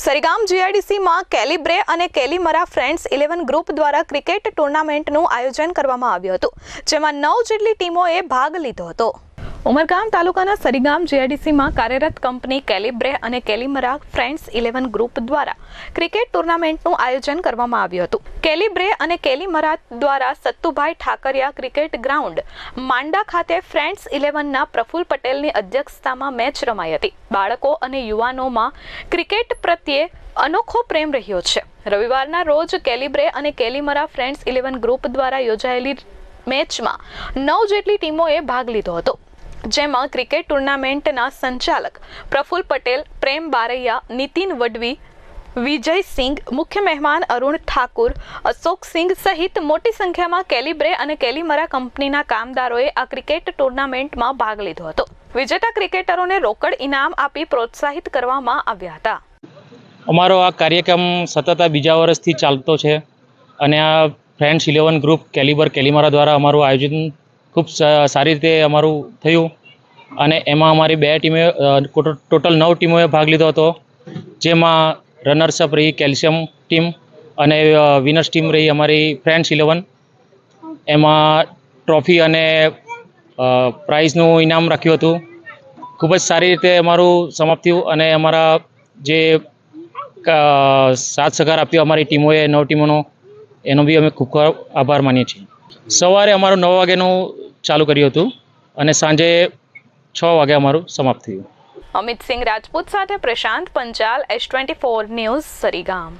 સરીગામ જીઆઈડીસીમાં કેલિબ્રે અને કેલીમરા friends 11 group દ્વારા cricket ટુર્નામેન્ટનું આયોજન કરવામાં આવ્યું હતું, જેમાં 9 જેટલી ટીમોએ ભાગ લીધો હતો। ઉમરગામ તાલુકાના સરીગામ જીઆઈડીસીમાં કાર્યરત કંપની કેલિબ્રે અને કેલીમરા ફ્રેન્ડ્સ 11 ગ્રુપ દ્વારા ક્રિકેટ ટુર્નામેન્ટનું આયોજન કરવામાં આવ્યું હતું। કેલિબ્રે અને કેલીમરા દ્વારા સત્તુભાઈ ઠાકરિયા ક્રિકેટ ગ્રાઉન્ડ માંડા ખાતે ફ્રેન્ડ્સ 11ના પ્રફુલ પટેલની અધ્યક્ષતામાં મેચ રમાઈ હતી। બાળકો અને યુવાનોમાં ક્રિકેટ પ્રત્યે અનોખો પ્રેમ રહ્યો છે। રવિવારના રોજ કેલિબ્રે અને કેલીમરા ફ્રેન્ડ્સ 11 ગ્રુપ દ્વારા યોજાયેલી મેચમાં 9 જેટલી ટીમોએ ભાગ લીધો હતો, જેમાં ક્રિકેટ ટુર્નામેન્ટના સંચાલક પ્રફુલ પટેલ, પ્રેમ બારૈયા, નીતિન વડવી, વિજયસિંહ, મુખ્ય મહેમાન અરુણ ઠાકુર, અશોકસિંહ સહિત મોટી સંખ્યામાં કેલિબ્રે અને કેલીમરા કંપનીના કામદારોએ આ ક્રિકેટ ટુર્નામેન્ટમાં ભાગ લીધો હતો। વિજેતા ક્રિકેટરોને રોકડ ઇનામ આપી પ્રોત્સાહિત કરવામાં આવ્યા હતા। અમારો આ કાર્યક્રમ સતત બીજા વર્ષથી ચાલતો છે અને આ ફ્રેન્ડ્સ 11 ગ્રુપ કેલિબર કેલીમરા દ્વારા અમારું આયોજન ખૂબ સારી રીતે અમારું થયું અને એમાં અમારી 2 ટીમે ટોટલ 9 ટીમોએ ભાગ લીધો હતો, જેમાં રનર્સઅપ રહી કેલ્શિયમ ટીમ અને વિનર્સ ટીમ રહી અમારી ફ્રેન્ડ્સ 11। એમાં ટ્રોફી અને પ્રાઇઝનું ઇનામ રાખ્યું હતું। ખૂબ જ સારી રીતે અમારું સમાપ્ત થયું અને અમારા જે સાથ સહકાર આપ્યો અમારી ટીમોએ 9 ટીમોનો, એનો બી અમે ખૂબ આભાર માનીએ છીએ। સવારે અમારું 9 વાગ્યાનું ચાલુ કર્યું હતું અને સાંજે 6 વાગે અમારું સમાપ્ત થયું। અમિત સિંહ રાજપૂત સાથે પ્રશાંત પંચાલ, S24 ન્યૂઝ, સરીગામ।